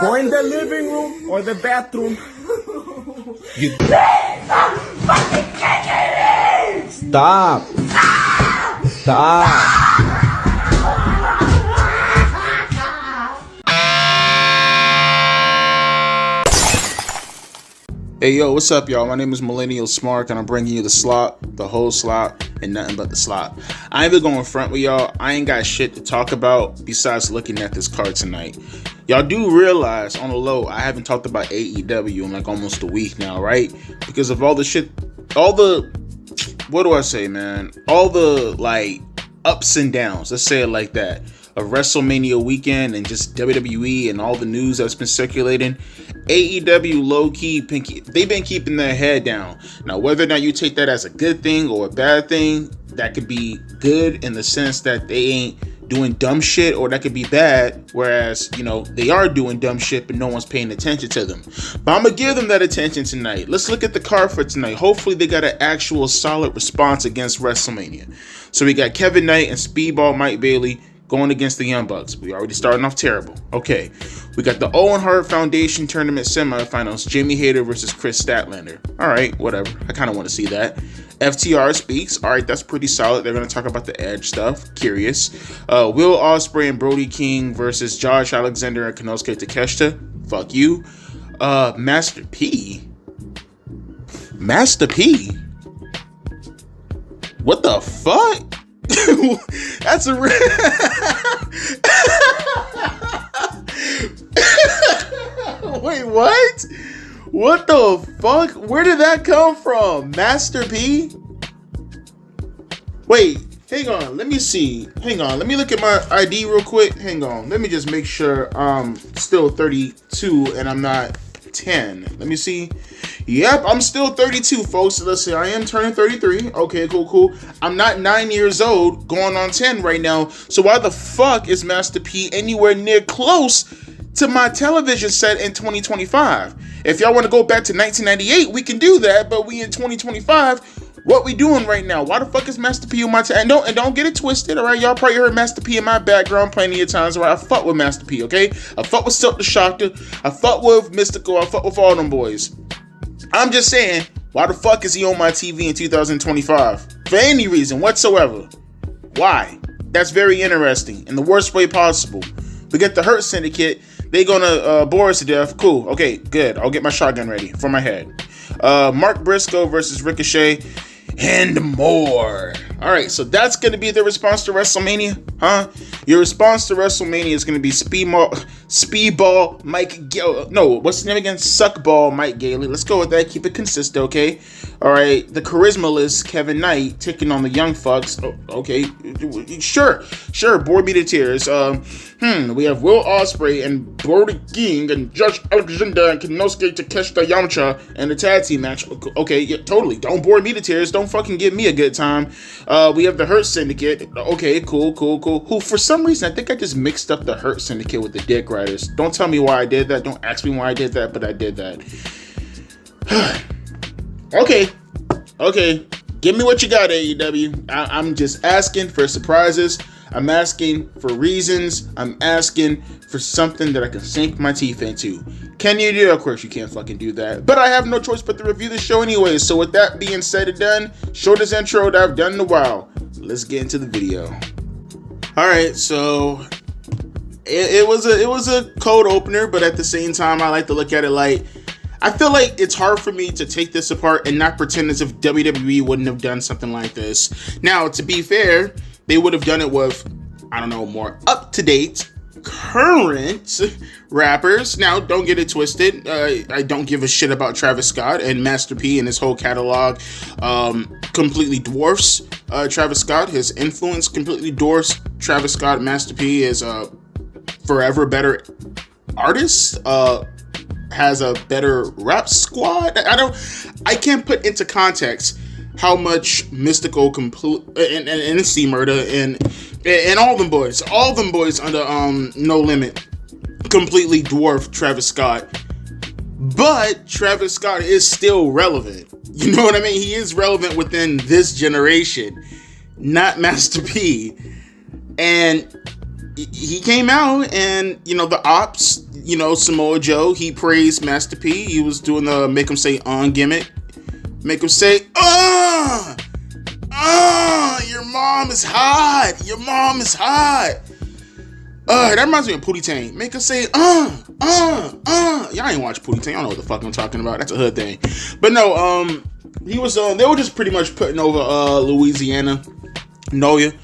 Go in the living room or the bathroom. You Stop. Stop. Hey yo, what's up y'all? My name is Millennial Smart and I'm bringing you the slop, the whole slop, and nothing but the slop. I ain't even going front with y'all. I ain't got shit to talk about besides looking at this card tonight. Y'all do realize on the low, I haven't talked about AEW in like almost a week now, right? Because of all the shit, what do I say, man? All the like ups and downs, let's say it like that, of WrestleMania weekend and just WWE and all the news that's been circulating. AEW low-key, they've been keeping their head down. Now, whether or not you take that as a good thing or a bad thing, that could be good in the sense that they ain't doing dumb shit, or that could be bad, whereas, you know, they are doing dumb shit, but no one's paying attention to them. But I'm gonna give them that attention tonight. Let's look at the card for tonight. Hopefully they got an actual solid response against WrestleMania. So we got Kevin Knight and Speedball Mike Bailey going against the Young Bucks. We already starting off terrible. Okay. We got the Owen Hart Foundation Tournament semifinals. Jamie Hayter versus Chris Statlander. All right, whatever. I kind of want to see that. FTR speaks. All right, that's pretty solid. They're going to talk about the Edge stuff. Curious. Will Ospreay and Brody King versus Josh Alexander and Konosuke Takeshita. Fuck you. Master P. Master P. What the fuck? That's a wait, what? What the fuck? Where did that come from? Master P? Wait, hang on. Let me see. Hang on. Let me look at my ID real quick. Hang on. Let me just make sure I'm still 32 and I'm not 10. Let me see. Yep, I'm still 32, folks. Let's see, I am turning 33. Okay, cool. I'm not 9 years old, going on 10 right now. So why the fuck is Master P anywhere near close to my television set in 2025? If y'all want to go back to 1998, we can do that. But we in 2025. What we doing right now? Why the fuck is Master P on my and don't get it twisted, all right? Y'all probably heard Master P in my background plenty of times, all right? I fuck with Master P, okay? I fuck with Silk the Shocker. I fuck with Mystical. I fuck with all them boys. I'm just saying, why the fuck is he on my TV in 2025? For any reason whatsoever. Why? That's very interesting in the worst way possible. We get the Hurt Syndicate. They gonna bore us to death. Cool. Okay, good. I'll get my shotgun ready for my head. Mark Briscoe versus Ricochet. And more. Alright, so that's going to be the response to WrestleMania, huh? Your response to WrestleMania is going to be Speedball Mike Gailey. No, what's his name again? Suckball Mike Gailey. Let's go with that. Keep it consistent, okay? Alright, the charisma-less Kevin Knight taking on the Young Fucks. Oh, okay, sure, bore me to tears. We have Will Ospreay and Brody King and Josh Alexander and Konosuke Takeshita and a tag team match. Okay, yeah, totally. Don't bore me to tears. Don't fucking give me a good time. We have the Hurt Syndicate. Okay, cool. Who, for some reason, I think I just mixed up the Hurt Syndicate with the Dick Riders. Don't tell me why I did that. Don't ask me why I did that, but I did that. Okay. Give me what you got, AEW. I'm just asking for surprises. I'm asking for reasons. I'm asking for something that I can sink my teeth into. Can you do it? Of course you can't fucking do that. But I have no choice but to review the show anyway. So with that being said and done, shortest intro that I've done in a while. Let's get into the video. Alright, so it was a cold opener, but at the same time I like to look at it like, I feel like it's hard for me to take this apart and not pretend as if WWE wouldn't have done something like this. Now, to be fair, they would have done it with, I don't know, more up-to-date, current rappers. Now, don't get it twisted. I don't give a shit about Travis Scott, and Master P and his whole catalog completely dwarfs Travis Scott. His influence completely dwarfs Travis Scott. Master P is a forever better artist. Has a better rap squad. I can't put into context how much Mystical and C Murder and all them boys under No Limit completely dwarf Travis Scott. But Travis Scott is still relevant. You know what I mean? He is relevant within this generation, not Master P. And he came out and, you know, the ops, you know, Samoa Joe, he praised Master P. He was doing the make him say gimmick. Make him say, your mom is hot. Your mom is hot. That reminds me of Pootie Tang. Make her say, Y'all ain't watch Pootie Tang. I don't know what the fuck I'm talking about. That's a hood thing. But no, he was, they were just pretty much putting over, Louisiana, Noya.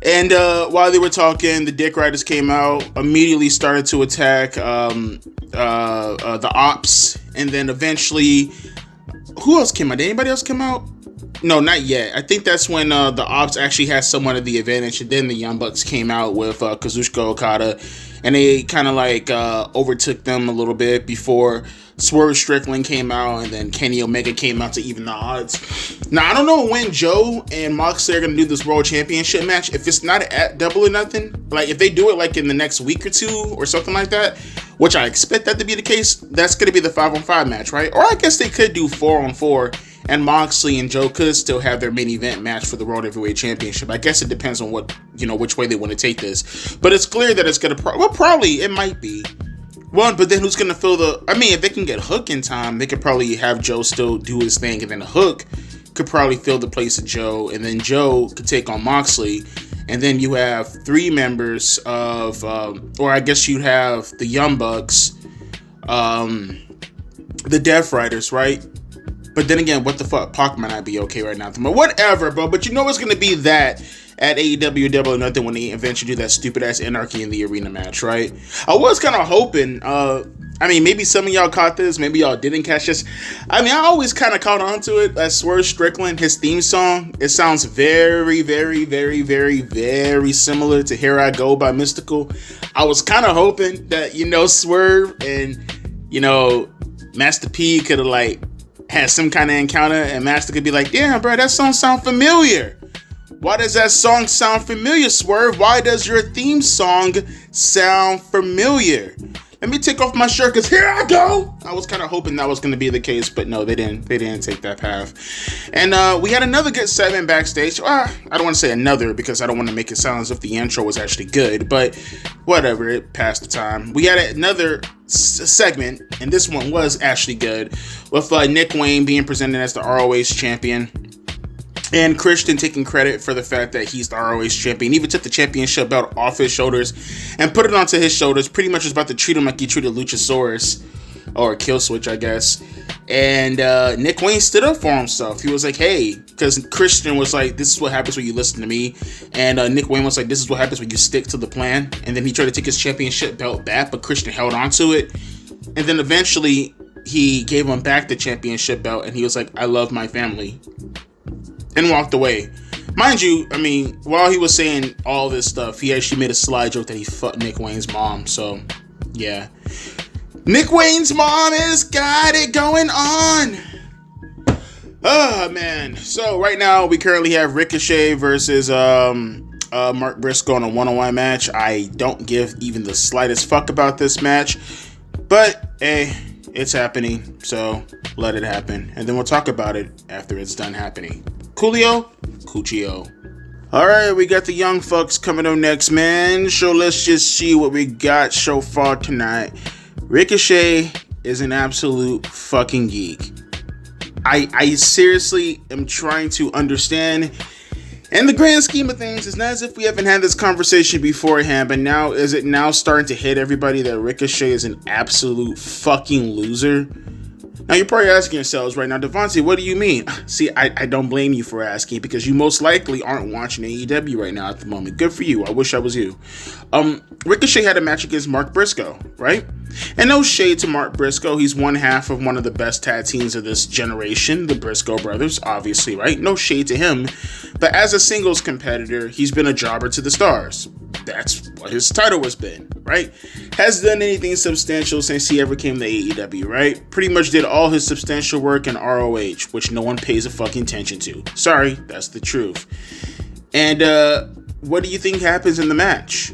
And, while they were talking, the Dick Riders came out, immediately started to attack, the ops. And then eventually, who else came out? Did anybody else come out? No, not yet. I think that's when the Ops actually had somewhat of the advantage, and then the Young Bucks came out with Kazuchika Okada, and they kind of like overtook them a little bit before Swerve Strickland came out, and then Kenny Omega came out to even the odds. Now, I don't know when Joe and Moxley are going to do this World Championship match. If it's not at Double or Nothing, like if they do it like in the next week or two or something like that, which I expect that to be the case, that's going to be the 5-on-5 match, right? Or I guess they could do 4-on-4, and Moxley and Joe could still have their main event match for the World Heavyweight Championship. I guess it depends on what, you know, which way they want to take this. But it's clear that it's going to, probably, it might be. One, but then who's going to fill the, I mean, if they can get Hook in time, they could probably have Joe still do his thing, and then Hook could probably fill the place of Joe, and then Joe could take on Moxley. And then you have 3 members of, or I guess you'd have the Young Bucks, the Death Riders, right? But then again, what the fuck? Pac might not be okay right now. But whatever, bro. But you know it's going to be that at AEW Double or Nothing when they eventually do that stupid ass Anarchy in the Arena match, right? I was kind of hoping, I mean, maybe some of y'all caught this, maybe y'all didn't catch this. I mean, I always kind of caught on to it. That Swerve Strickland, his theme song, it sounds very, very, very, very, very similar to Here I Go by Mystical. I was kind of hoping that, you know, Swerve and, you know, Master P could have, like, had some kind of encounter, and Master could be like, damn, bro, that song sound familiar. Why does that song sound familiar, Swerve? Why does your theme song sound familiar? Let me take off my shirt, because here I go. I was kind of hoping that was going to be the case, but no, they didn't take that path. And we had another good segment backstage. I don't want to say another, because I don't want to make it sound as if the intro was actually good, but whatever, it passed the time. We had another segment, and this one was actually good, with Nick Wayne being presented as the ROH champion. And Christian taking credit for the fact that he's the ROH champion. He even took the championship belt off his shoulders and put it onto his shoulders. Pretty much was about to treat him like he treated Luchasaurus. Or Killswitch, I guess. And Nick Wayne stood up for himself. He was like, hey, because Christian was like, this is what happens when you listen to me. And Nick Wayne was like, this is what happens when you stick to the plan. And then he tried to take his championship belt back, but Christian held on to it. And then eventually he gave him back the championship belt. And he was like, I love my family. And walked away. Mind you, I mean, while he was saying all this stuff, he actually made a sly joke that he fucked Nick Wayne's mom. So, yeah. Nick Wayne's mom has got it going on. Oh, man. So, right now, we currently have Ricochet versus Mark Briscoe in a one-on-one match. I don't give even the slightest fuck about this match. But, hey, it's happening. So, let it happen. And then we'll talk about it after it's done happening. Coolio? Cuccio. Alright, we got the Young Fucks coming up next, man. So let's just see what we got so far tonight. Ricochet is an absolute fucking geek. I seriously am trying to understand. In the grand scheme of things, it's not as if we haven't had this conversation beforehand, but now is it now starting to hit everybody that Ricochet is an absolute fucking loser? Now, you're probably asking yourselves right now, Devontae, what do you mean? See, I don't blame you for asking, because you most likely aren't watching AEW right now at the moment. Good for you. I wish I was you. Ricochet had a match against Mark Briscoe, right? And no shade to Mark Briscoe. He's one half of one of the best tag teams of this generation, the Briscoe brothers, obviously, right? No shade to him. But as a singles competitor, he's been a jobber to the stars. That's what his title has been, right? Hasn't done anything substantial since he ever came to AEW, right? Pretty much did all his substantial work in ROH, which no one pays a fucking attention to. Sorry, that's the truth. And what do you think happens in the match?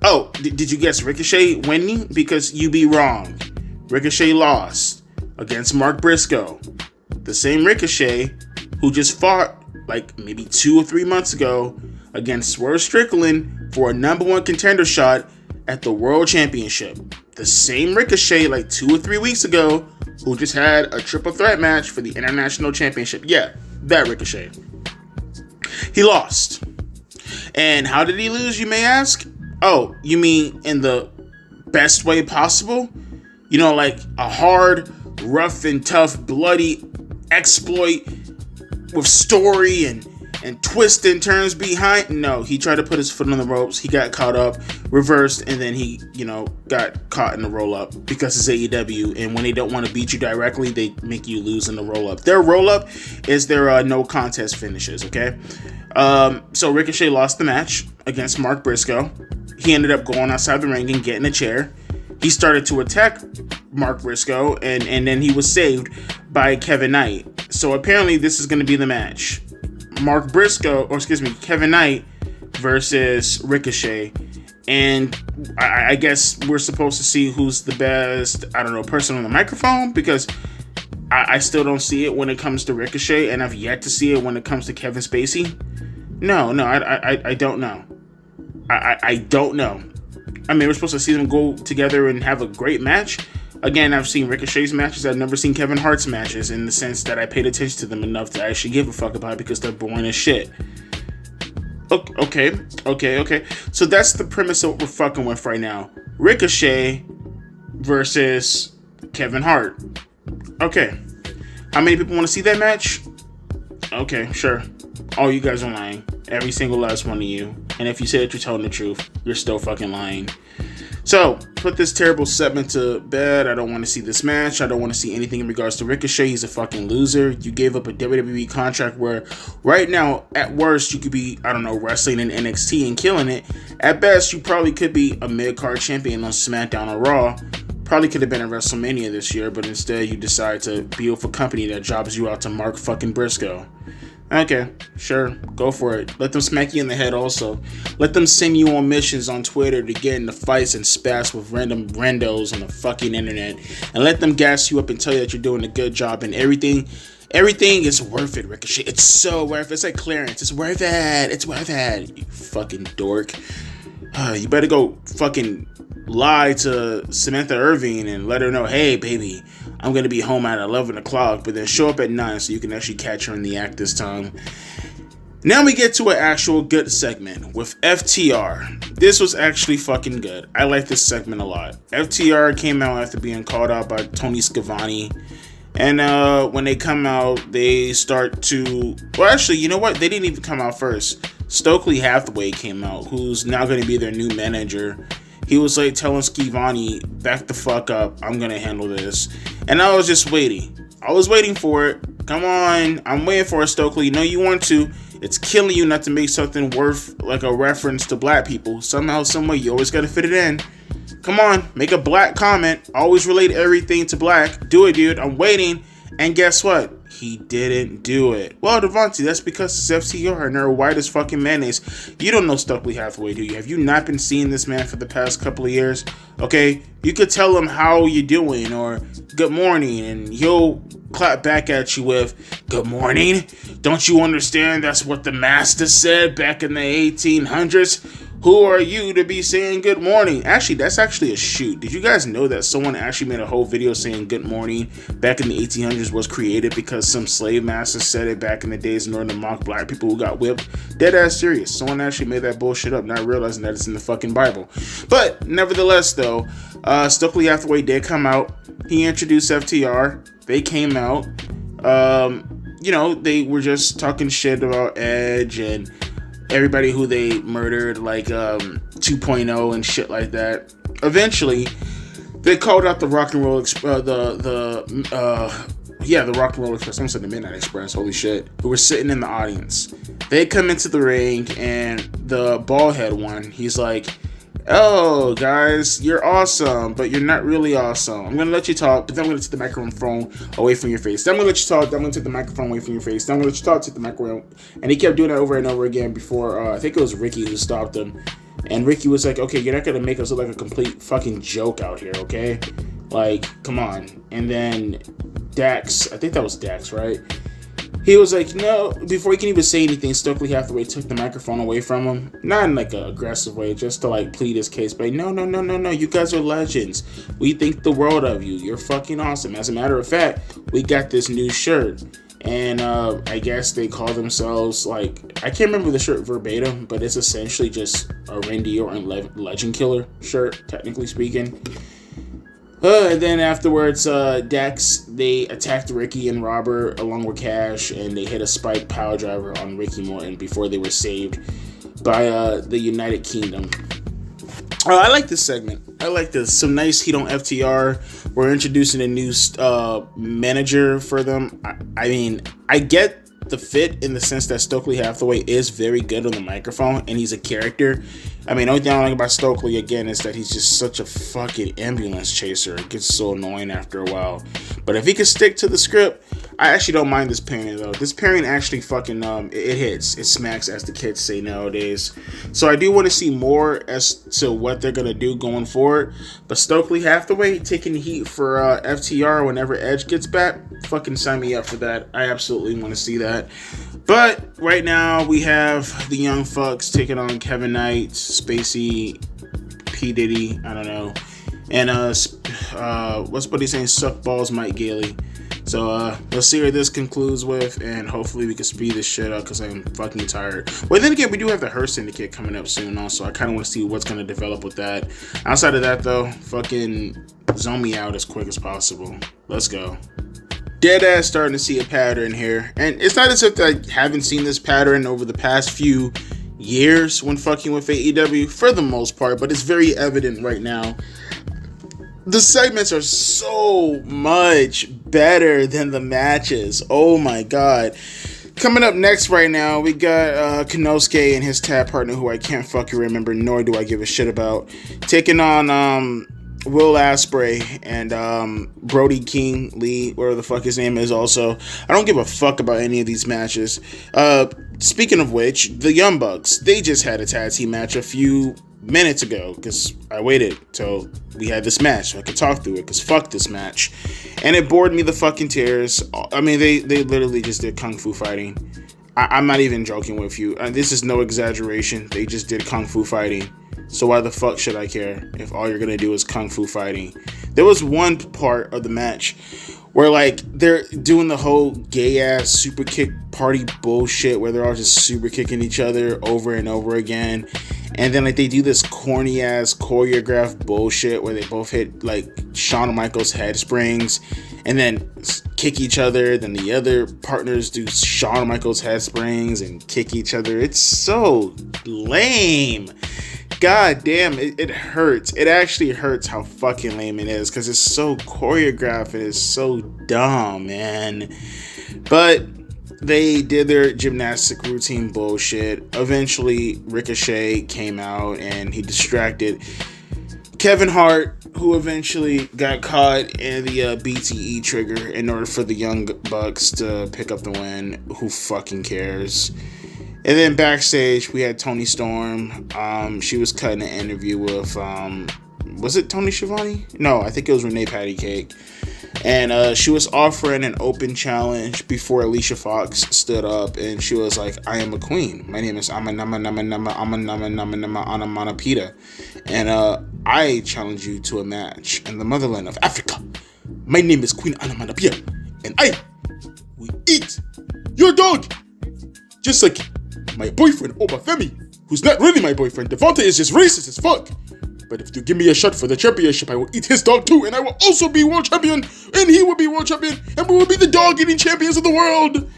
Oh, did you guess Ricochet winning? Because you be wrong. Ricochet lost against Mark Briscoe. The same Ricochet who just fought like maybe 2 or 3 months ago against Swerve Strickland for a number one contender shot at the World Championship. The same Ricochet like 2 or 3 weeks ago who just had a triple threat match for the International Championship. Yeah, that Ricochet. He lost. And how did he lose, you may ask? Oh, you mean in the best way possible? You know, like a hard, rough and tough, bloody exploit with story and twists and turns behind? No, he tried to put his foot on the ropes. He got caught up, reversed, and then he, got caught in the roll-up because it's AEW. And when they don't want to beat you directly, they make you lose in the roll-up. Their roll-up is their no contest finishes, okay? So Ricochet lost the match against Mark Briscoe. He ended up going outside the ring and getting a chair. He started to attack Mark Briscoe, and then he was saved by Kevin Knight. So apparently this is going to be the match. Kevin Knight versus Ricochet. And I guess we're supposed to see who's the best, person on the microphone, because I still don't see it when it comes to Ricochet, and I've yet to see it when it comes to Kevin Spacey. No, I don't know. I don't know. I mean, we're supposed to see them go together and have a great match. Again, I've seen Ricochet's matches. I've never seen Kevin Hart's matches in the sense that I paid attention to them enough to actually give a fuck about it because they're boring as shit. Okay. So that's the premise of what we're fucking with right now. Ricochet versus Kevin Hart. Okay. How many people want to see that match? Okay, sure. All you guys are lying. Every single last one of you. And if you say that you're telling the truth, you're still fucking lying. So, put this terrible segment to bed. I don't want to see this match. I don't want to see anything in regards to Ricochet. He's a fucking loser. You gave up a WWE contract where right now, at worst, you could be, wrestling in NXT and killing it. At best, you probably could be a mid-card champion on SmackDown or Raw. Probably could have been at WrestleMania this year, but instead you decide to be with a company that jobs you out to Mark fucking Briscoe. Okay, sure, go for it. Let them smack you in the head also. Let them send you on missions on Twitter to get into fights and spats with random randos on the fucking internet. And let them gas you up and tell you that you're doing a good job and everything is worth it, Ricochet. It's so worth it. It's like clearance. It's worth it, you fucking dork. You better go fucking lie to Samantha Irving and let her know, hey, baby, I'm going to be home at 11 o'clock, but then show up at 9 so you can actually catch her in the act this time. Now we get to an actual good segment with FTR. This was actually fucking good. I like this segment a lot. FTR came out after being called out by Tony Schiavone. And when they come out, they start to... Well, actually, you know what? They didn't even come out first. Stokely Hathaway came out, who's now going to be their new manager. He was like telling Schiavone, back the fuck up, I'm going to handle this. And I was just waiting. I was waiting for it. Come on, I'm waiting for it, Stokely. You know you want to. It's killing you not to make something worth like a reference to black people. Somehow, someway, you always got to fit it in. Come on, make a black comment. Always relate everything to black. Do it, dude. I'm waiting. And guess what? He didn't do it. Well, Devontae, that's because it's FTR and they're white as fucking mayonnaise. You don't know Stokely Hathaway, do you? Have you not been seeing this man for the past couple of years? Okay, you could tell him how you doing or good morning, and he'll clap back at you with good morning. Don't you understand that's what the master said back in the 1800s? Who are you to be saying good morning? Actually, that's actually a shoot. Did you guys know that someone actually made a whole video saying good morning back in the 1800s was created because some slave master said it back in the days in order to mock black people who got whipped? Dead ass serious. Someone actually made that bullshit up, not realizing that it's in the fucking Bible. But nevertheless, though, Stokely Hathaway did come out. He introduced FTR. They came out. They were just talking shit about Edge and everybody who they murdered, like 2.0 and shit like that. Eventually, they called out the Rock and Roll the Rock and Roll Express. Almost said the Midnight Express. Holy shit! Who were sitting in the audience. They come into the ring, and the bald head one, he's like, "Oh, guys, you're awesome, but you're not really awesome. I'm gonna let you talk, but then I'm gonna take the microphone away from your face. Then I'm gonna let you talk. Then I'm gonna take the microphone away from your face. Then I'm gonna let you talk, take the microphone." And he kept doing that over and over again before I think it was Ricky who stopped him. And Ricky was like, "Okay, you're not gonna make us look like a complete fucking joke out here, okay? Like, come on." And then Dax, I think that was Dax, right? He was like, no, before he can even say anything, Stokely Hathaway took the microphone away from him. Not in like an aggressive way, just to like plead his case. But no, you guys are legends. We think the world of you. You're fucking awesome. As a matter of fact, we got this new shirt. And I guess they call themselves, like, I can't remember the shirt verbatim, but it's essentially just a Randy Orton Legend Killer shirt, technically speaking. And then afterwards, Dex, they attacked Ricky and Robert along with Cash, and they hit a spike power driver on Ricky Morton before they were saved by the United Kingdom. I like this segment. I like this. Some nice heat on FTR. We're introducing a new manager for them. I mean, I get the fit in the sense that Stokely Hathaway is very good on the microphone, and he's a character. I mean, the only thing I don't like about Stokely, again, is that he's just such a fucking ambulance chaser. It gets so annoying after a while. But if he could stick to the script, I actually don't mind this pairing, though. This pairing actually fucking, it hits. It smacks, as the kids say nowadays. So I do want to see more as to what they're going to do going forward. But Stokely Hathaway taking heat for FTR whenever Edge gets back, fucking sign me up for that. I absolutely want to see that. But right now we have the Young Fucks taking on Kevin Knight, Spacey, P. Diddy, I don't know, and what's Buddy saying? Suck balls, Mike Gailey. So let's see where this concludes with, and hopefully we can speed this shit up because I'm fucking tired. Well, then again, we do have the Her Syndicate coming up soon also. I kind of want to see what's going to develop with that. Outside of that, though, fucking zone me out as quick as possible. Let's go. Deadass starting to see a pattern here, and it's not as if I haven't seen this pattern over the past few years when fucking with AEW for the most part, but it's very evident right now. The segments are so much better than the matches. Oh my god. Coming up next right now, we got Konosuke and his tag partner, who I can't fucking remember, nor do I give a shit about, taking on Will Ospreay and Brody King Lee, whatever the fuck his name is also. I don't give a fuck about any of these matches. Speaking of which, the Young Bucks, they just had a tag team match a few minutes ago because I waited till we had this match so I could talk through it, because fuck this match. And it bored me the fucking tears. I mean, they literally just did kung fu fighting. I'm not even joking with you. This is no exaggeration. They just did kung fu fighting. So why the fuck should I care if all you're gonna do is kung fu fighting? There was one part of the match where like they're doing the whole gay ass super kick party bullshit where they're all just super kicking each other over and over again. And then like they do this corny ass choreographed bullshit where they both hit like Shawn Michaels head springs and then kick each other. Then the other partners do Shawn Michaels head springs and kick each other. It's so lame. God damn, it hurts. It actually hurts how fucking lame it is because it's so choreographed and it's so dumb, man. But they did their gymnastic routine bullshit. Eventually, Ricochet came out and he distracted Kevin Hart, who eventually got caught in the BTE trigger in order for the Young Bucks to pick up the win. Who fucking cares? And then backstage, we had Toni Storm. She was cutting an interview with, was it Tony Schiavone? No, I think it was Renee Patty Cake. And she was offering an open challenge before Alicia Fox stood up. And she was like, I am a queen. My name is Anamanapita. And I challenge you to a match in the motherland of Africa. My name is Queen Anamanapita. And I will eat your dog. Just like my boyfriend, Obafemi, who's not really my boyfriend. Devontae is just racist as fuck. But if you give me a shot for the championship, I will eat his dog too, and I will also be world champion, and he will be world champion, and we will be the dog-eating champions of the world.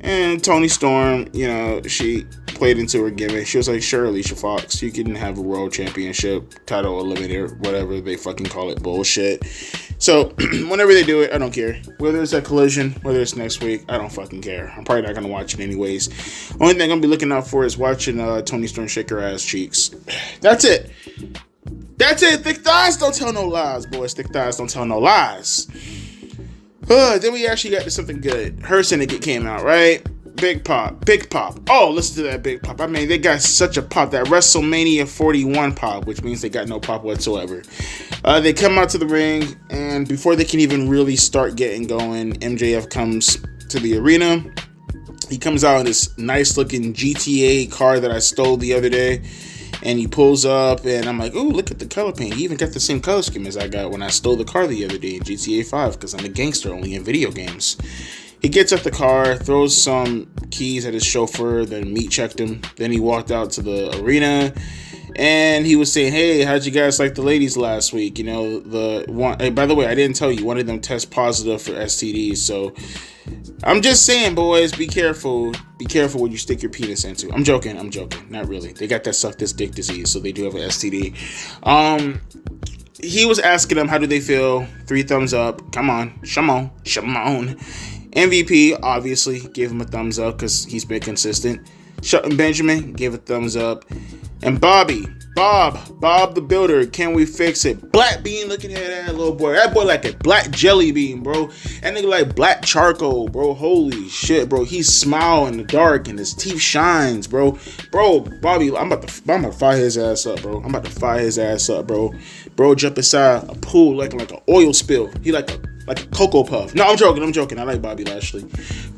And Toni Storm, you know, she played into her gimmick. She was like, sure, Alicia Fox, you can have a world championship, title eliminator, whatever they fucking call it, bullshit. So, whenever they do it, I don't care. Whether it's at Collision, whether it's next week, I don't fucking care. I'm probably not going to watch it anyways. Only thing I'm going to be looking out for is watching Toni Storm shake her ass cheeks. That's it. That's it. Thick thighs don't tell no lies, boys. Thick thighs don't tell no lies. Then we actually got to something good. Her Syndicate came out, right? Big pop. Oh, listen to that big pop. I mean, they got such a pop. That WrestleMania 41 pop, which means they got no pop whatsoever. They come out to the ring, and before they can even really start getting going, MJF comes to the arena. He comes out in this nice looking GTA car that I stole the other day. And he pulls up, and I'm like, ooh, look at the color paint. He even got the same color scheme as I got when I stole the car the other day in GTA 5, because I'm a gangster only in video games. He gets out the car, throws some keys at his chauffeur, then meat checked him. Then he walked out to the arena, and he was saying, hey, how'd you guys like the ladies last week? You know, the one. Hey, by the way, I didn't tell you, one of them test positive for STDs, so I'm just saying, boys, be careful. Be careful what you stick your penis into. I'm joking. Not really. They got that suck this dick disease, so they do have an STD. He was asking them, how do they feel? 3 thumbs up. Come on. MVP, obviously, gave him a thumbs up because he's been consistent. Shelton Benjamin gave a thumbs up. And Bob the Builder, can we fix it? Black bean looking at that little boy. That boy like a black jelly bean, bro. That nigga like black charcoal, bro. Holy shit, bro. He smile in the dark and his teeth shines, bro. Bro, Bobby, I'm about to fire his ass up, bro. Bro, jump inside a pool like an oil spill. He like a Cocoa Puff. No, I'm joking. I like Bobby Lashley.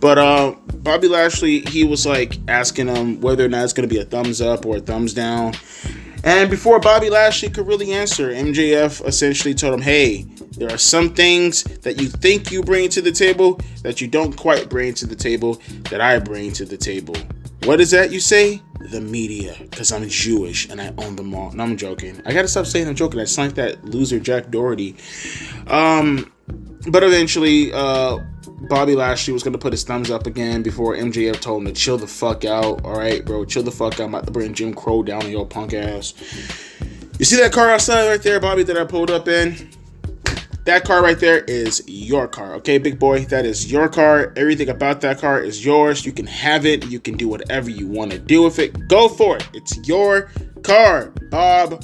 But Bobby Lashley, he was like asking him whether or not it's going to be a thumbs up or a thumbs down. And before Bobby Lashley could really answer, MJF essentially told him, hey, there are some things that you think you bring to the table that you don't quite bring to the table that I bring to the table. What is that you say? The media, because I'm Jewish and I own them all. No, I'm joking. I got to stop saying I'm joking. I sound like that loser Jack Doherty. But eventually, Bobby Lashley was going to put his thumbs up again before MJF told him to chill the fuck out. All right, bro, chill the fuck out. I'm about to bring Jim Crow down on your punk ass. You see that car outside right there, Bobby, that I pulled up in? That car right there is your car, okay, big boy? That is your car. Everything about that car is yours. You can have it. You can do whatever you want to do with it. Go for it. It's your car, Bob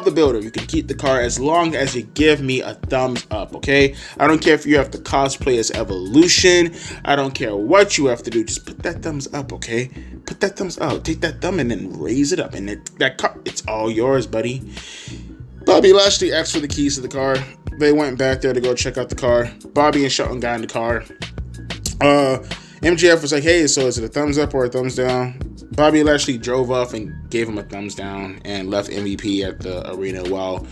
the Builder. You can keep the car as long as you give me a thumbs up, okay? I don't care if you have to cosplay as Evolution. I don't care what you have to do. Just put that thumbs up, okay? Put that thumbs up. Take that thumb and then raise it up. And that car, it's all yours, buddy. Bobby Lashley asked for the keys to the car. They went back there to go check out the car. Bobby and Shelton got in the car. MJF was like, hey, so is it a thumbs up or a thumbs down? Bobby Lashley drove off and gave him a thumbs down and left MVP at the arena while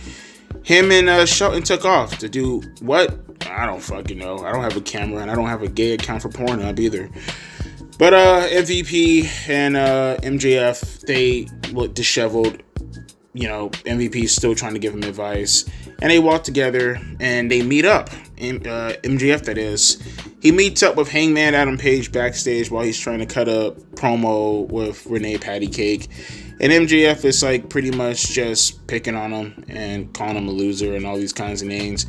him and Shelton took off to do what? I don't fucking know. I don't have a camera and I don't have a gay account for Pornhub either. But MVP and MJF, they look disheveled. You know, MVP's still trying to give him advice. And they walk together and they meet up. MJF, that is. He meets up with Hangman Adam Page backstage while he's trying to cut a promo with Renee Patty Cake. And MJF is like pretty much just picking on him and calling him a loser and all these kinds of names.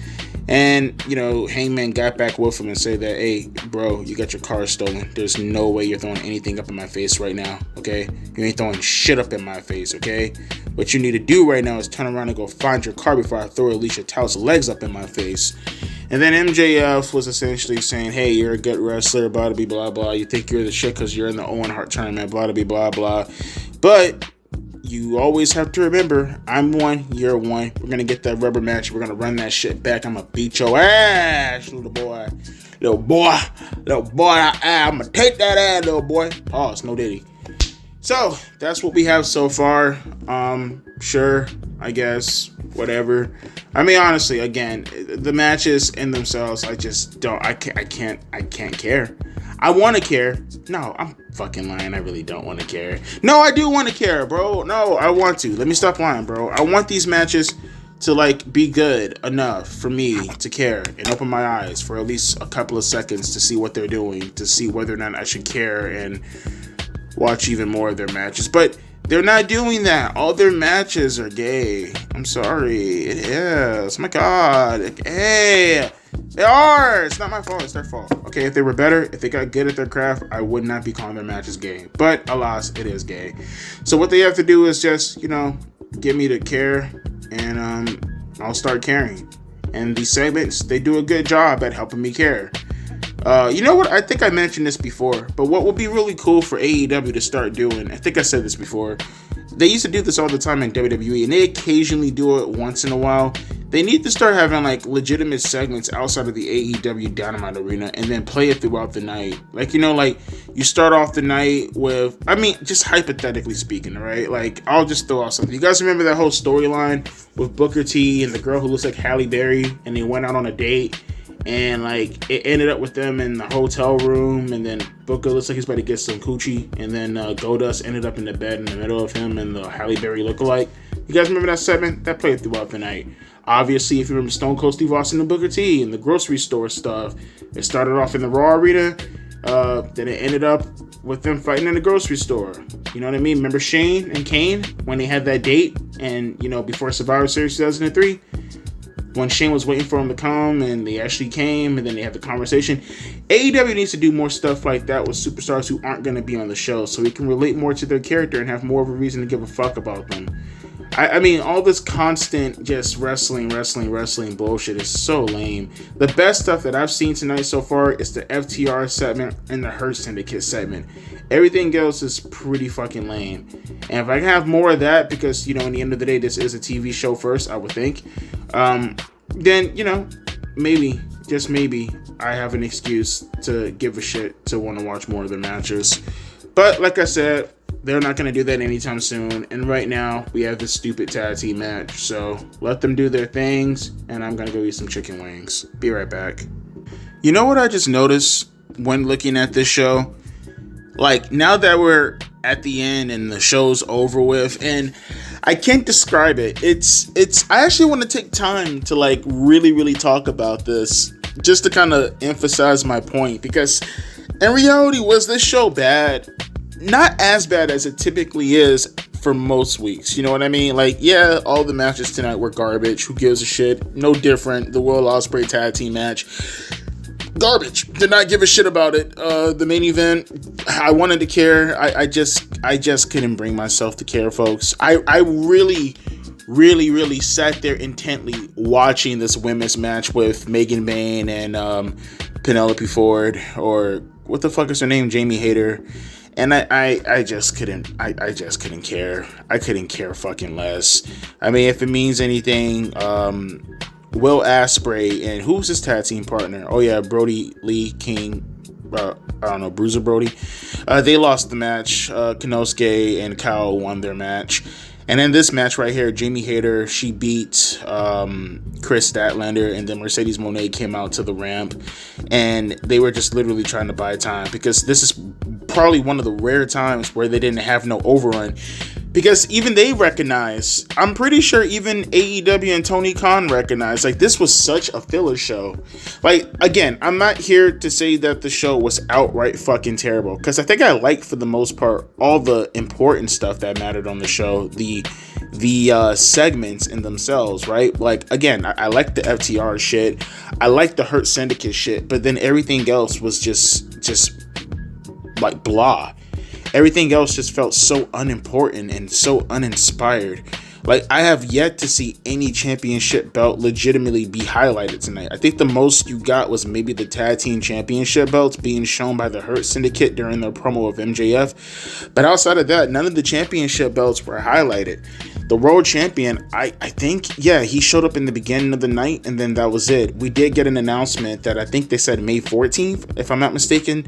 And, you know, Hangman got back with him and said that, hey, bro, you got your car stolen. There's no way you're throwing anything up in my face right now, okay? You ain't throwing shit up in my face, okay? What you need to do right now is turn around and go find your car before I throw Alicia Taut's legs up in my face. And then MJF was essentially saying, hey, you're a good wrestler, blah, blah, blah, blah. You think you're the shit because you're in the Owen Hart tournament, blah, blah, blah, blah. But you always have to remember, I'm one, you're one. We're going to get that rubber match. We're going to run that shit back. I'm going to beat your ass, little boy. I'm going to take that ass, little boy. Pause, no diddy. So, that's what we have so far. Sure, I guess, whatever. I mean, honestly, again, the matches in themselves, I just don't, I can't care. I want to care. No, I'm fucking lying. I really don't want to care. No, I do want to care, bro. No, I want to. Let me stop lying, bro. I want these matches to, like, be good enough for me to care and open my eyes for at least a couple of seconds to see what they're doing, to see whether or not I should care and watch even more of their matches. But they're not doing that. All their matches are gay. I'm sorry. It is. Oh my God. Hey, they are. It's not my fault. It's their fault. Okay, if they were better, if they got good at their craft, I would not be calling their matches gay. But alas, it is gay. So what they have to do is just, you know, get me to care, and I'll start caring. And these segments, they do a good job at helping me care. You know what? I think I mentioned this before, but what would be really cool for AEW to start doing, I think I said this before, they used to do this all the time in WWE, and they occasionally do it once in a while. They need to start having like legitimate segments outside of the AEW Dynamite arena and then play it throughout the night. Like, you know, like you start off the night with, I mean, just hypothetically speaking, right? Like, I'll just throw out something. You guys remember that whole storyline with Booker T and the girl who looks like Halle Berry, and they went out on a date, and like it ended up with them in the hotel room, and then Booker looks like he's about to get some coochie, and then Goldust ended up in the bed in the middle of him and the Halle Berry lookalike. You guys remember that segment? That played throughout the night. Obviously, if you remember Stone Cold Steve Austin and Booker T and the grocery store stuff, it started off in the Raw arena, then it ended up with them fighting in the grocery store. You know what I mean? Remember Shane and Kane when they had that date, and you know, before Survivor Series 2003, when Shane was waiting for him to come and they actually came and then they had the conversation. AEW needs to do more stuff like that with superstars who aren't going to be on the show, so we can relate more to their character and have more of a reason to give a fuck about them. I mean, all this constant just wrestling bullshit is so lame. The best stuff that I've seen tonight so far is the FTR segment and the Hurt Syndicate segment. Everything else is pretty fucking lame. And if I can have more of that, because, you know, in the end of the day, this is a TV show first, I would think, then, you know, maybe, just maybe, I have an excuse to give a shit to want to watch more of their matches. But, like I said, they're not going to do that anytime soon, and right now, we have this stupid tag team match, so let them do their things, and I'm going to go eat some chicken wings. Be right back. You know what I just noticed when looking at this show? Like, now that we're at the end and the show's over with, and I can't describe it, I actually want to take time to, like, really talk about this, just to kind of emphasize my point, because in reality, was this show bad? Not as bad as it typically is for most weeks. You know what I mean? Like, yeah, all the matches tonight were garbage. Who gives a shit? No different. The Will Ospreay tag team match, garbage. Did not give a shit about it. The main event, I wanted to care. I just couldn't bring myself to care, folks. I really sat there intently watching this women's match with Megan Bayne and Penelope Ford, or what the fuck is her name? Jamie Hayter. And I just couldn't care. I couldn't care fucking less. I mean, if it means anything, Will Ospreay and who's his tag team partner? Oh yeah, Brody Lee King. I don't know, Bruiser Brody. They lost the match. Konosuke and Kyle won their match. And in this match right here, Jamie Hayter, she beat Chris Statlander, and then Mercedes Moné came out to the ramp, and they were just literally trying to buy time, because this is probably one of the rare times where they didn't have no overrun, because even they recognize, I'm pretty sure even AEW and Tony Khan recognize, like, this was such a filler show. Like, again, I'm not here to say that the show was outright fucking terrible, because I think I liked, for the most part, all the important stuff that mattered on the show, the segments in themselves, right? Like, again, I like the FTR shit, I like the Hurt Syndicate shit, but then everything else was just like blah. Everything else just felt so unimportant and so uninspired. Like, I have yet to see any championship belt legitimately be highlighted tonight. I think the most you got was maybe the tag team championship belts being shown by the Hurt Syndicate during their promo of MJF. But outside of that, none of the championship belts were highlighted. The world champion, I think, yeah, he showed up in the beginning of the night, and then that was it. We did get an announcement that I think they said May 14th, if I'm not mistaken.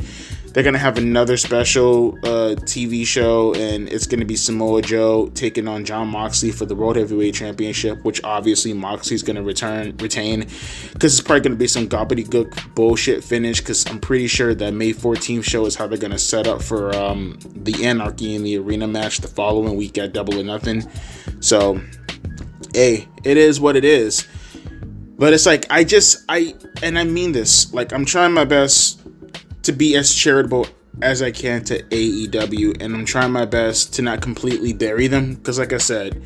They're going to have another special TV show, and it's going to be Samoa Joe taking on Jon Moxley for the World Heavyweight Championship, which obviously Moxley's going to retain, because it's probably going to be some gobbledygook bullshit finish, because I'm pretty sure that May 14th show is how they're going to set up for the Anarchy in the Arena match the following week at Double or Nothing. So, hey, it is what it is. But it's like, and I mean this, like, I'm trying my best to be as charitable as I can to AEW, and I'm trying my best to not completely bury them, because like I said,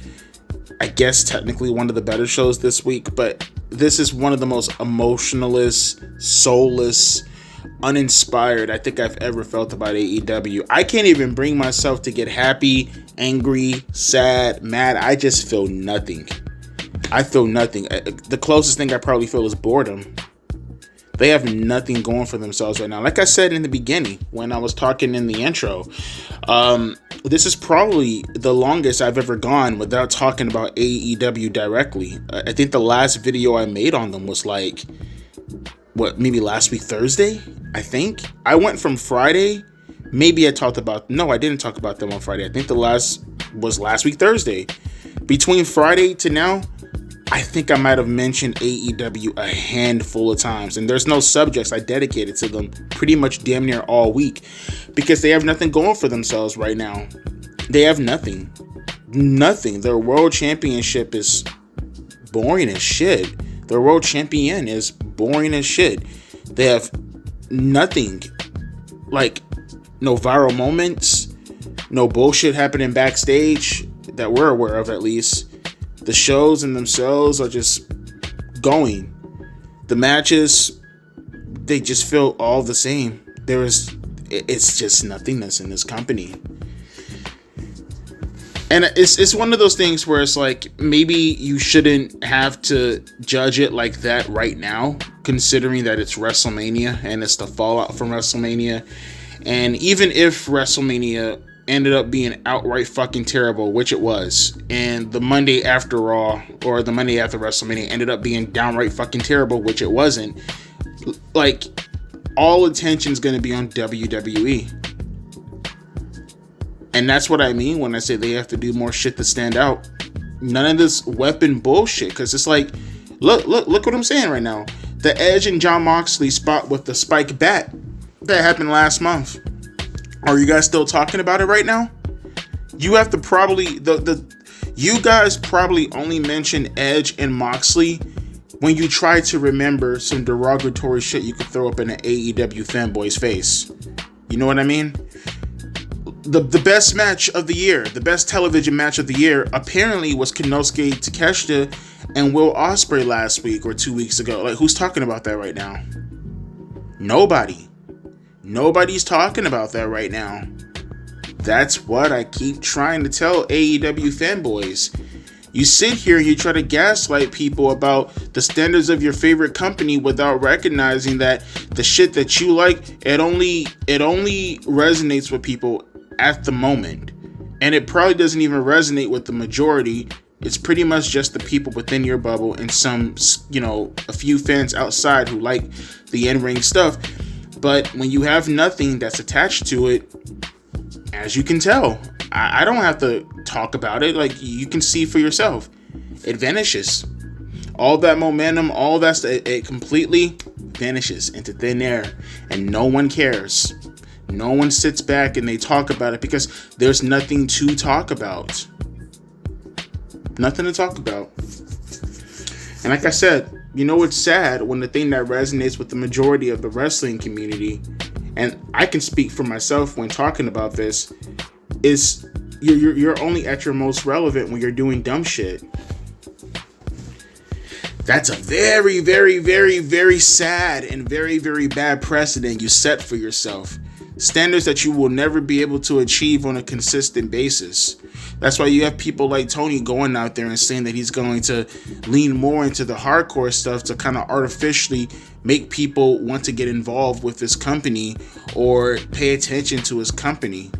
I guess technically one of the better shows this week, but this is one of the most emotionless, soulless, uninspired I think I've ever felt about AEW. I can't even bring myself to get happy, angry, sad, mad. I just feel nothing. I feel nothing. The closest thing I probably feel is boredom. They have nothing going for themselves right now. Like I said in the beginning, when I was talking in the intro, this is probably the longest I've ever gone without talking about AEW directly. I think the last video I made on them was like, maybe last week Thursday, I think. I went from Friday, maybe I didn't talk about them on Friday. I think the last was last week Thursday. Between Friday to now, I think I might have mentioned AEW a handful of times, and there's no subjects I dedicated to them pretty much damn near all week because they have nothing going for themselves right now. They have nothing. Their world championship is boring as shit. Their world champion is boring as shit. They have nothing, like no viral moments, no bullshit happening backstage that we're aware of, at least. The shows in themselves are just going. The matches, they just feel all the same. It's just nothingness in this company. And it's one of those things where it's like, maybe you shouldn't have to judge it like that right now, considering that it's WrestleMania and it's the fallout from WrestleMania. And even if WrestleMania ended up being outright fucking terrible, which it was, and the Monday after Raw or the Monday after WrestleMania ended up being downright fucking terrible, which it wasn't, like, all attention's gonna be on WWE. And that's what I mean when I say they have to do more shit to stand out. None of this weapon bullshit, because it's like, look what I'm saying right now. The Edge and Jon Moxley spot with the spike bat that happened last month. Are you guys still talking about it right now? You have to probably, you guys probably only mention Edge and Moxley when you try to remember some derogatory shit you could throw up in an AEW fanboy's face. You know what I mean? The best match of the year, the best television match of the year, apparently was Konosuke Takeshita and Will Ospreay last week or 2 weeks ago. Like, who's talking about that right now? Nobody. Nobody's talking about that right now. That's what I keep trying to tell AEW fanboys. You sit here and you try to gaslight people about the standards of your favorite company without recognizing that the shit that you like, it only resonates with people at the moment. And it probably doesn't even resonate with the majority. It's pretty much just the people within your bubble and some, a few fans outside who like the in-ring stuff. But when you have nothing that's attached to it, as you can tell, I don't have to talk about it. Like, you can see for yourself. It vanishes. All that momentum, all that stuff, it completely vanishes into thin air. And no one cares. No one sits back and they talk about it because there's nothing to talk about. Nothing to talk about. And like I said, it's sad when the thing that resonates with the majority of the wrestling community, and I can speak for myself when talking about this, is you're only at your most relevant when you're doing dumb shit. That's a very, very, very, very sad and very, very bad precedent you set for yourself. Standards that you will never be able to achieve on a consistent basis. That's why you have people like Tony going out there and saying that he's going to lean more into the hardcore stuff to kind of artificially make people want to get involved with his company or pay attention to his company.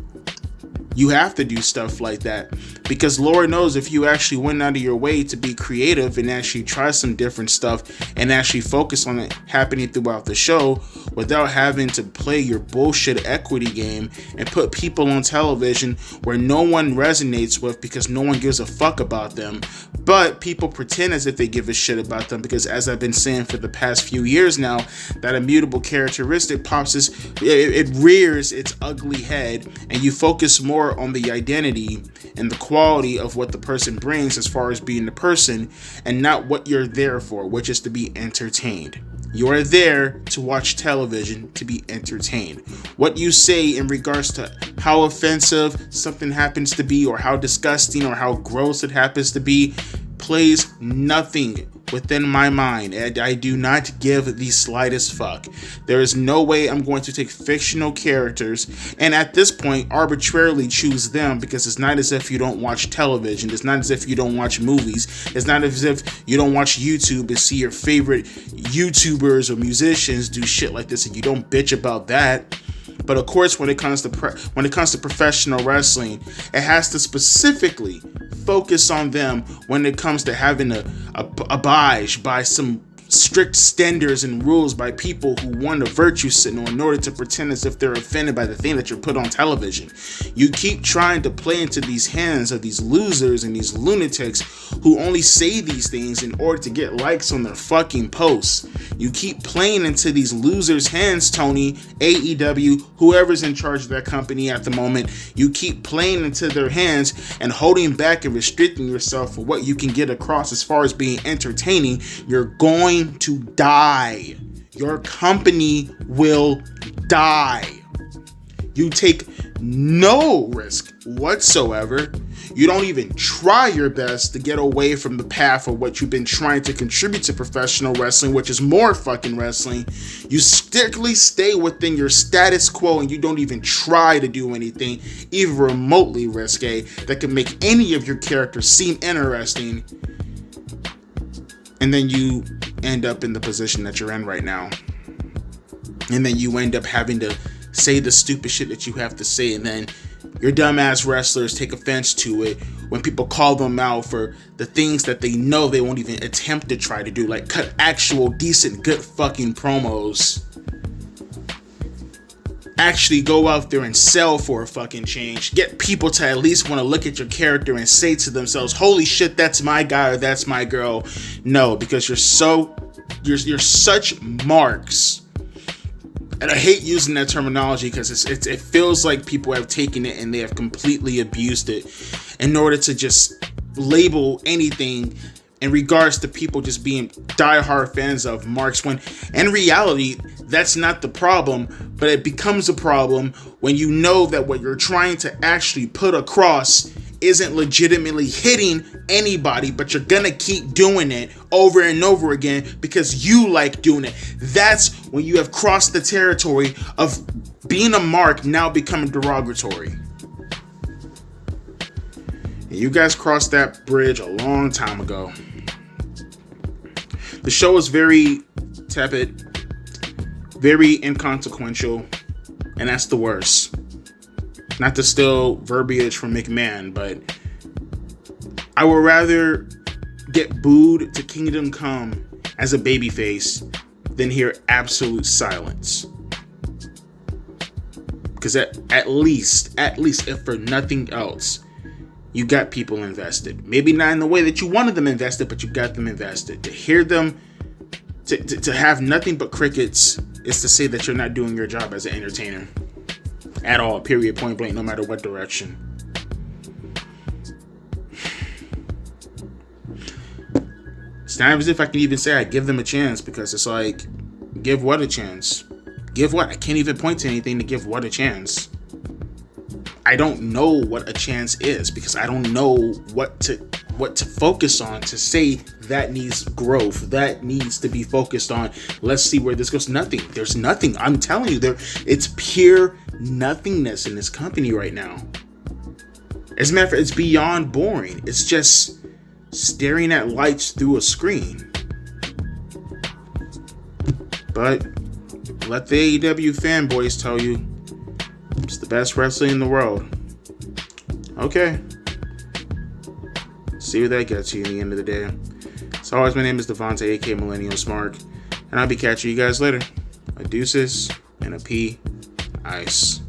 You have to do stuff like that because Lord knows if you actually went out of your way to be creative and actually try some different stuff and actually focus on it happening throughout the show without having to play your bullshit equity game and put people on television where no one resonates with because no one gives a fuck about them, but people pretend as if they give a shit about them because, as I've been saying for the past few years now, that immutable characteristic it rears its ugly head and you focus more on the identity and the quality of what the person brings as far as being the person and not what you're there for, which is to be entertained. You are there to watch television to be entertained. What you say in regards to how offensive something happens to be or how disgusting or how gross it happens to be, plays nothing within my mind, and I do not give the slightest fuck. There is no way I'm going to take fictional characters and at this point arbitrarily choose them, because it's not as if you don't watch television, it's not as if you don't watch movies, it's not as if you don't watch YouTube and see your favorite YouTubers or musicians do shit like this and you don't bitch about that. But of course, when it comes to professional wrestling, it has to specifically focus on them when it comes to having to abide by some strict standards and rules by people who want a virtue signal in order to pretend as if they're offended by the thing that you're put on television. You keep trying to play into these hands of these losers and these lunatics who only say these things in order to get likes on their fucking posts. You keep playing into these losers' hands, Tony, AEW, whoever's in charge of that company at the moment. You keep playing into their hands and holding back and restricting yourself for what you can get across as far as being entertaining. You're going to die. Your company will die. You take no risk whatsoever. You don't even try your best to get away from the path of what you've been trying to contribute to professional wrestling, which is more fucking wrestling. You strictly stay within your status quo and you don't even try to do anything, even remotely risque, that can make any of your characters seem interesting. And then you end up in the position that you're in right now. And then you end up having to say the stupid shit that you have to say, and then your dumbass wrestlers take offense to it when people call them out for the things that they know they won't even attempt to try to do, like cut actual decent good fucking promos. Actually go out there and sell for a fucking change. Get people to at least want to look at your character and say to themselves, holy shit, that's my guy or that's my girl. No, because you're such marks. And I hate using that terminology because it feels like people have taken it and they have completely abused it in order to just label anything in regards to people just being diehard fans of marks, when in reality that's not the problem. But it becomes a problem when you know that what you're trying to actually put across isn't legitimately hitting anybody, but you're gonna keep doing it over and over again because you like doing it. That's when you have crossed the territory of being a mark now becoming derogatory. And you guys crossed that bridge a long time ago. The show is very tepid, very inconsequential, and that's the worst. Not to steal verbiage from McMahon, but I would rather get booed to Kingdom Come as a babyface than hear absolute silence. Because at least, if for nothing else, you got people invested. Maybe not in the way that you wanted them invested, but you got them invested. To hear them, to have nothing but crickets is to say that you're not doing your job as an entertainer. At all, period, point blank, no matter what direction. It's not as if I can even say I give them a chance, because it's like, give what a chance? Give what? I can't even point to anything to give what a chance. I don't know what a chance is, because I don't know what to focus on to say that needs growth, that needs to be focused on. Let's see where this goes. Nothing. There's nothing. I'm telling you, it's pure nothingness in this company right now. As a matter of fact, it's beyond boring. It's just staring at lights through a screen. But let the AEW fanboys tell you it's the best wrestling in the world. Okay. See where that gets you in the end of the day. As always, my name is Devontae, aka Millennial Smart, and I'll be catching you guys later. A deuces and a pea ice.